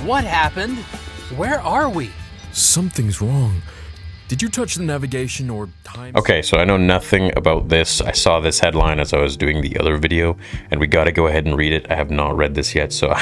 What happened? Where are we? Something's wrong. Did you touch the navigation or time? Okay, so I know nothing about this. I saw this headline as I was doing the other video, and we gotta go ahead and read it. I have not read this yet, so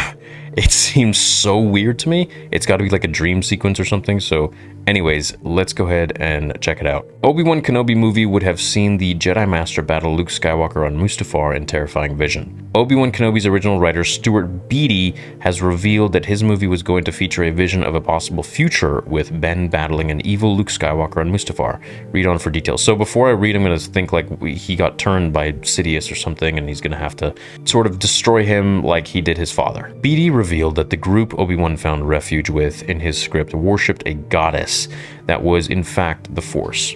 it seems so weird to me. It's gotta be like a dream sequence or something, so anyways, let's go ahead and check it out. Obi-Wan Kenobi movie would have seen the Jedi Master battle Luke Skywalker on Mustafar in terrifying vision. Obi-Wan Kenobi's original writer, Stuart Beattie, has revealed that his movie was going to feature a vision of a possible future with Ben battling an evil Luke Skywalker on Mustafar. Read on for details. So before I read, I'm going to think like he got turned by Sidious or something, and he's going to have to sort of destroy him like he did his father. Beattie revealed that the group Obi-Wan found refuge with in his script worshipped a goddess that was in fact the Force.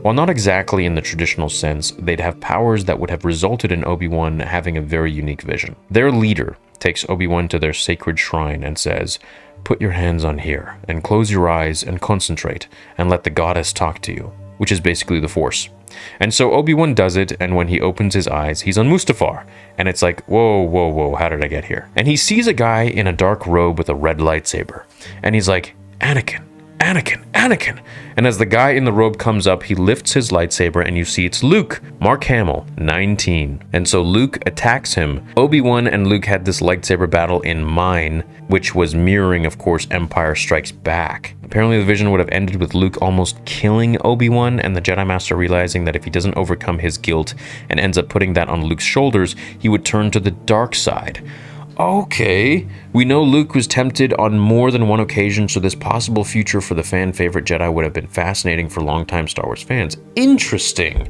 While not exactly in the traditional sense, they'd have powers that would have resulted in Obi-Wan having a very unique vision. Their leader takes Obi-Wan to their sacred shrine and says, "Put your hands on here, and close your eyes and concentrate, and let the goddess talk to you," which is basically the Force. And so Obi-Wan does it, and when he opens his eyes, he's on Mustafar. And it's like, whoa, whoa, whoa, how did I get here? And he sees a guy in a dark robe with a red lightsaber. And he's like, "Anakin, Anakin, Anakin." And as the guy in the robe comes up, he lifts his lightsaber and you see it's Luke, Mark Hamill, 19. And so Luke attacks him. Obi-Wan and Luke had this lightsaber battle in Mine, which was mirroring, of course, Empire Strikes Back. Apparently the vision would have ended with Luke almost killing Obi-Wan and the Jedi Master realizing that if he doesn't overcome his guilt and ends up putting that on Luke's shoulders, he would turn to the dark side. Okay, we know Luke was tempted on more than one occasion, so this possible future for the fan-favorite Jedi would have been fascinating for longtime Star Wars fans. Interesting.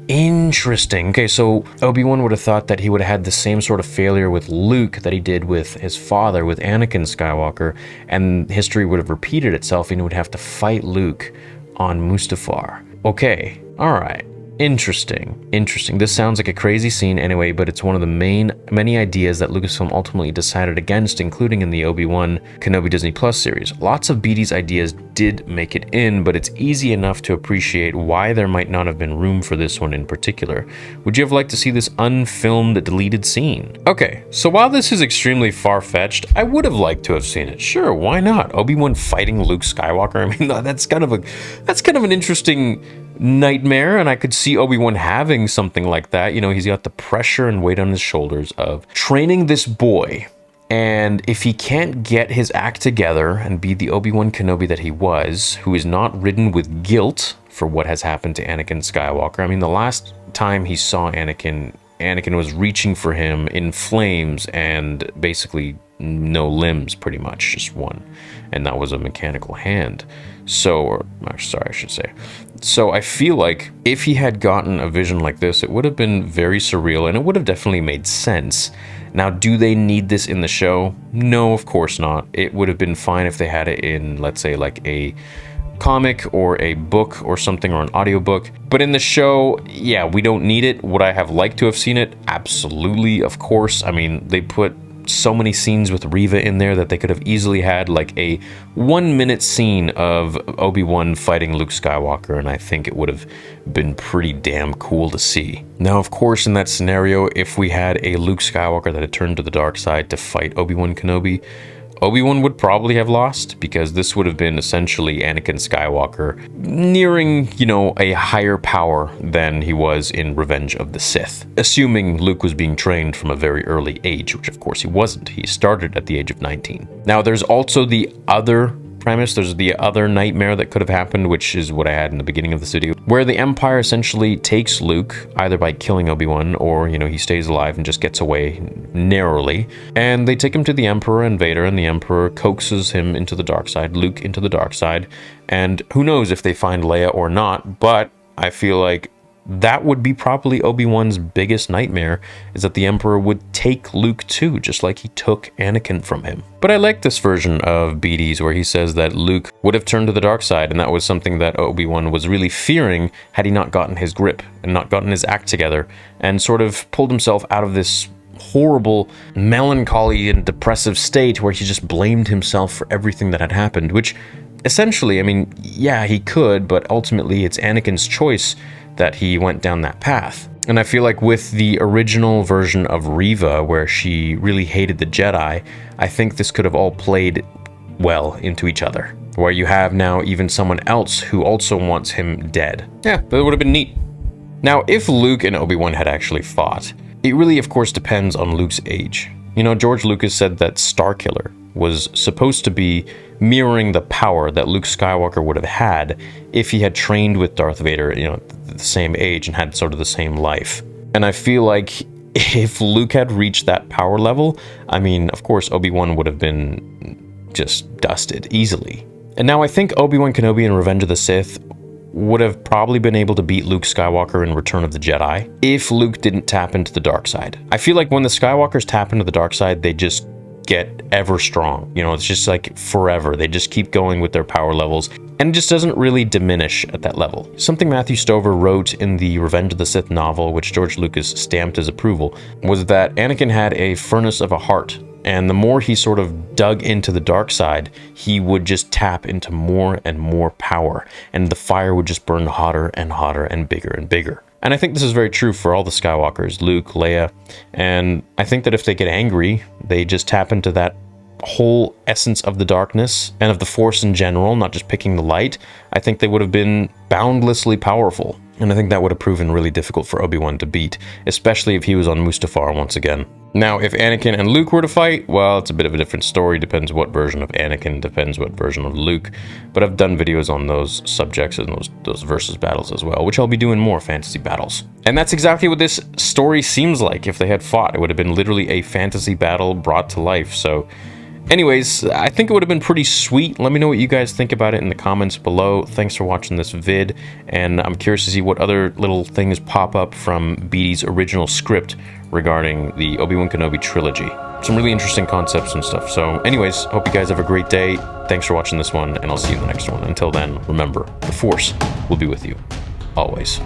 Okay, so Obi-Wan would have thought that he would have had the same sort of failure with Luke that he did with his father, with Anakin Skywalker, and history would have repeated itself and he would have to fight Luke on Mustafar. Okay, alright. Interesting. This sounds like a crazy scene anyway, but it's one of the many ideas that Lucasfilm ultimately decided against, including in the Obi-Wan Kenobi Disney Plus series. Lots of Beattie's ideas did make it in, but it's easy enough to appreciate why there might not have been room for this one in particular. Would you have liked to see this unfilmed deleted scene? Okay, so while this is extremely far-fetched, I would have liked to have seen it. Sure, why not? Obi-Wan fighting Luke Skywalker. I mean, that's kind of an interesting nightmare, and I could see Obi-Wan having something like that. You know, he's got the pressure and weight on his shoulders of training this boy, and if he can't get his act together and be the Obi-Wan Kenobi that he was, who is not ridden with guilt for what has happened to Anakin Skywalker. I mean, the last time he saw Anakin was reaching for him in flames and basically no limbs, pretty much, just one. And that was a mechanical hand. So I feel like if he had gotten a vision like this, it would have been very surreal and it would have definitely made sense. Now, do they need this in the show? No, of course not. It would have been fine if they had it in, let's say, like a comic or a book or something, or an audiobook. But in the show, yeah, we don't need it. Would I have liked to have seen it? Absolutely, of course. I mean, they put so many scenes with Reva in there that they could have easily had like a 1-minute scene of Obi-Wan fighting Luke Skywalker, and I think it would have been pretty damn cool to see. Now, of course, in that scenario, if we had a Luke Skywalker that had turned to the dark side to fight Obi-Wan Kenobi, Obi-Wan would probably have lost, because this would have been essentially Anakin Skywalker nearing, you know, a higher power than he was in Revenge of the Sith. Assuming Luke was being trained from a very early age, which of course he wasn't. He started at the age of 19. Now, there's also the other premise, there's the other nightmare that could have happened, which is what I had in the beginning of this video, where the Empire essentially takes Luke, either by killing Obi-Wan, or, you know, he stays alive and just gets away narrowly, and they take him to the Emperor and Vader, and the Emperor coaxes him into the dark side, Luke into the dark side, and who knows if they find Leia or not, but I feel like that would be probably Obi-Wan's biggest nightmare, is that the Emperor would take Luke too, just like he took Anakin from him. But I like this version of Beattie's where he says that Luke would have turned to the dark side, and that was something that Obi-Wan was really fearing had he not gotten his grip and not gotten his act together, and sort of pulled himself out of this horrible melancholy and depressive state where he just blamed himself for everything that had happened, which essentially, I mean, yeah, he could, but ultimately it's Anakin's choice that he went down that path. And I feel like with the original version of Reva, where she really hated the Jedi, I think this could have all played well into each other. Where you have now even someone else who also wants him dead. Yeah, that would have been neat. Now, if Luke and Obi-Wan had actually fought, it really, of course, depends on Luke's age. You know, George Lucas said that Starkiller was supposed to be mirroring the power that Luke Skywalker would have had if he had trained with Darth Vader, you know, at the same age and had sort of the same life. And I feel like if Luke had reached that power level, I mean, of course, Obi-Wan would have been just dusted easily. And now I think Obi-Wan Kenobi in Revenge of the Sith would have probably been able to beat Luke Skywalker in Return of the Jedi if Luke didn't tap into the dark side. I feel like when the Skywalkers tap into the dark side, they just get ever strong. You know, it's just like forever. They just keep going with their power levels, and it just doesn't really diminish at that level. Something Matthew Stover wrote in the Revenge of the Sith novel, which George Lucas stamped his approval, was that Anakin had a furnace of a heart. And the more he sort of dug into the dark side, he would just tap into more and more power, and the fire would just burn hotter and hotter and bigger and bigger. And I think this is very true for all the Skywalkers, Luke, Leia, and I think that if they get angry, they just tap into that whole essence of the darkness and of the Force in general, not just picking the light. I think they would have been boundlessly powerful. And I think that would have proven really difficult for Obi-Wan to beat, especially if he was on Mustafar once again. Now, if Anakin and Luke were to fight, well, it's a bit of a different story. Depends what version of Anakin, depends what version of Luke. But I've done videos on those subjects and those versus battles as well, which I'll be doing more fantasy battles. And that's exactly what this story seems like if they had fought. It would have been literally a fantasy battle brought to life. So anyways, I think it would have been pretty sweet. Let me know what you guys think about it in the comments below. Thanks for watching this vid, and I'm curious to see what other little things pop up from BD's original script regarding the Obi-Wan Kenobi trilogy. Some really interesting concepts and stuff. So anyways, hope you guys have a great day. Thanks for watching this one, and I'll see you in the next one. Until then, remember, the Force will be with you, always.